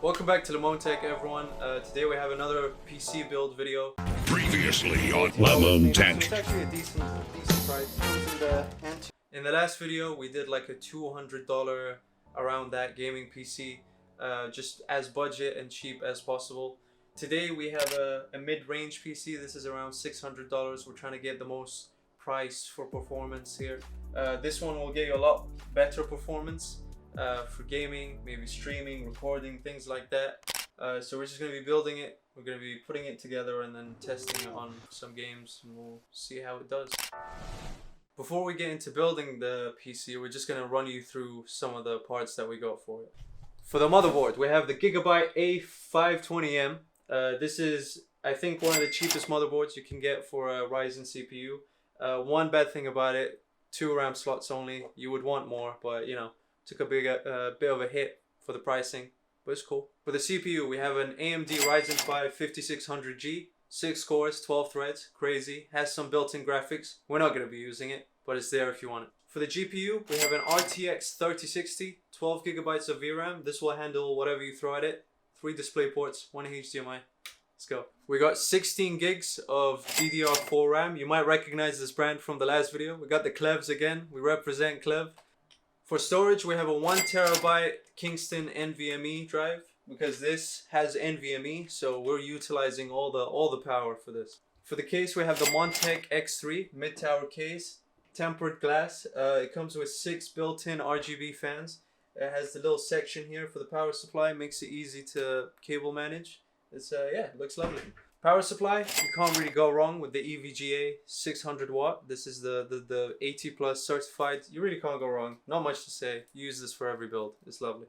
Welcome back to the Montech, everyone. Today we have another PC build video. Previously on Montech. It's actually a decent price. In the last video, we did like a $200 around that gaming PC, just as budget and cheap as possible. Today we have a mid-range PC. This is around $600. We're trying to get the most price for performance here. This one will get you a lot better performance for gaming, maybe streaming, recording, things like that. So we're just going to be building it. We're going to be putting it together and then testing it on some games, and we'll see how it does. Before we get into building the PC, we're just going to run you through some of the parts that we got for it. For the motherboard, we have the GIGABYTE A520M. This is, I think, one of the cheapest motherboards you can get for a Ryzen CPU. One bad thing about it, 2 RAM slots only. You would want more, but you know, took a bit of a hit for the pricing, but it's cool. For the CPU, we have an AMD RYZEN 5 5600G, 6 cores, 12 threads, crazy. Has some built-in graphics. We're not going to be using it, but it's there if you want it. For the GPU, we have an RTX 3060, 12 gigabytes of VRAM. This will handle whatever you throw at it. 3 display ports, 1 HDMI. Let's go. We got 16 gigs of DDR4 RAM. You might recognize this brand from the last video. We got the KLEVVs again. We represent KLEVV. For storage, we have a 1 terabyte Kingston NVMe drive because this has NVMe, so we're utilizing all the power for this. For the case, we have the Montech X3 mid-tower case, tempered glass. It comes with 6 built-in RGB fans. It has the little section here for the power supply, makes it easy to cable manage. It's yeah, it looks lovely. Power supply, you can't really go wrong with the EVGA 600 watt. This is the 80 plus certified. You really can't go wrong. Not much to say. Use this for every build. It's lovely.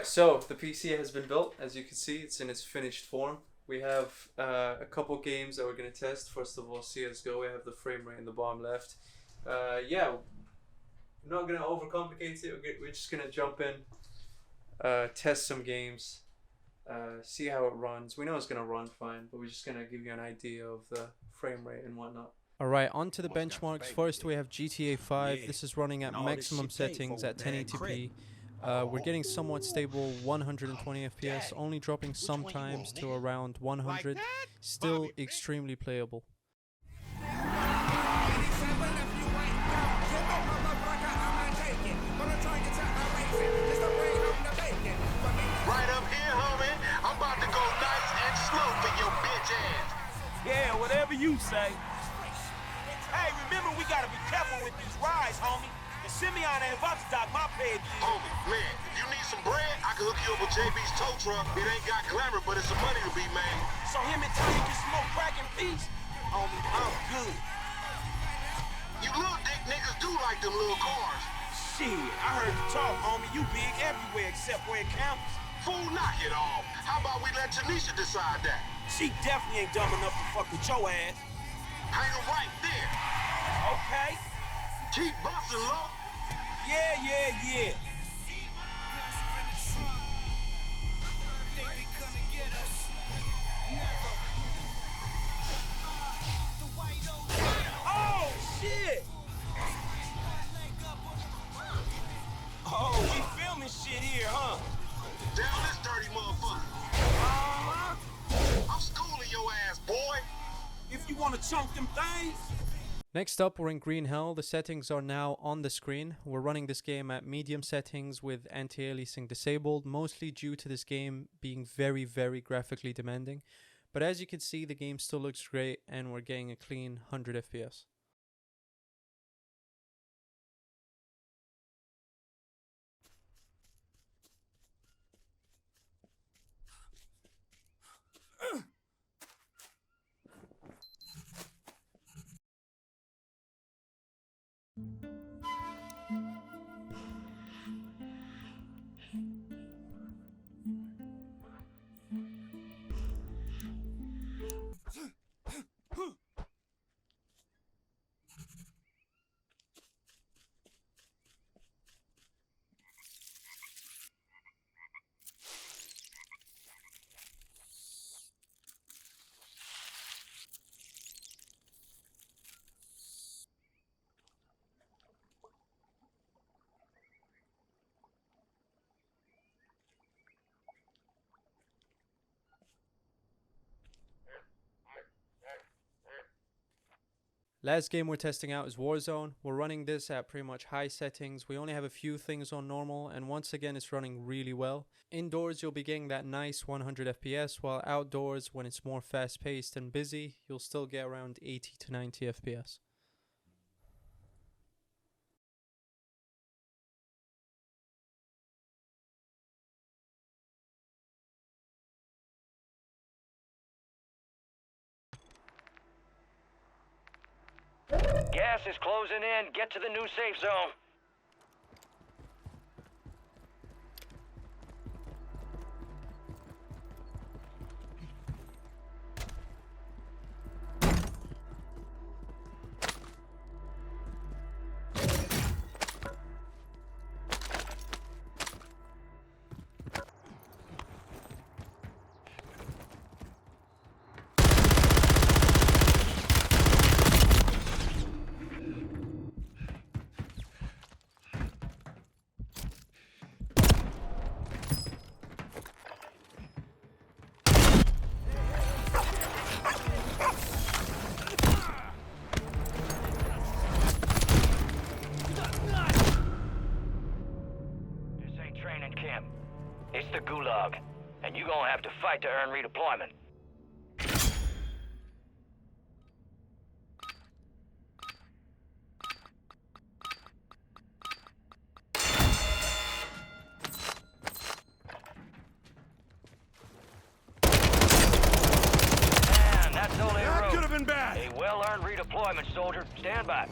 Alright, so the PC has been built. As you can see, it's in its finished form. We have a couple games that we're going to test. First of all, CSGO. We have the frame rate in the bottom left. Yeah, we're not going to overcomplicate it. We're just going to jump in, test some games, see how it runs. We know it's going to run fine, but we're just going to give you an idea of the frame rate and whatnot. Alright, on to the benchmarks. First, we have GTA 5. This is running at maximum settings at 1080p. We're getting somewhat stable 120 FPS, only dropping sometimes to around 100. Still extremely playable. Right up here, homie. I'm about to go nice and slow for your bitch ass. Yeah, whatever you say. Hey, remember we gotta be careful with these rides, homie. The Simeon ain't about to dock my pay. Homie, man, if you need some bread, I can hook you up with JB's tow truck. It ain't got glamour, but it's some money to be made. So him and Tony can smoke crack in peace? Homie, I'm good. You little dick niggas do like them little cars. Shit, I heard you talk, homie. You big everywhere except where it counts. Fool, knock it off. How about we let Tanisha decide that? She definitely ain't dumb enough to fuck with your ass. Hang her right there. Okay. Keep busting, low. Yeah. Oh, shit! Oh, we filming shit here, huh? Down this dirty motherfucker. I'm schooling your ass, boy. If you want to chunk them things. Next up, we're in Green Hell. The settings are now on the screen. We're running this game at medium settings with anti-aliasing disabled, mostly due to this game being very, very graphically demanding. But as you can see, the game still looks great and we're getting a clean 100 FPS. Last game we're testing out is Warzone. We're running this at pretty much high settings. We only have a few things on normal, and once again it's running really well. Indoors you'll be getting that nice 100 FPS, while outdoors, when it's more fast paced and busy, you'll still get around 80 to 90 FPS. Gas is closing in. Get to the new safe zone. It's the Gulag, and you're gonna have to fight to earn redeployment. Man, that's only a road. That could have been bad. A well-earned redeployment, soldier. Stand by.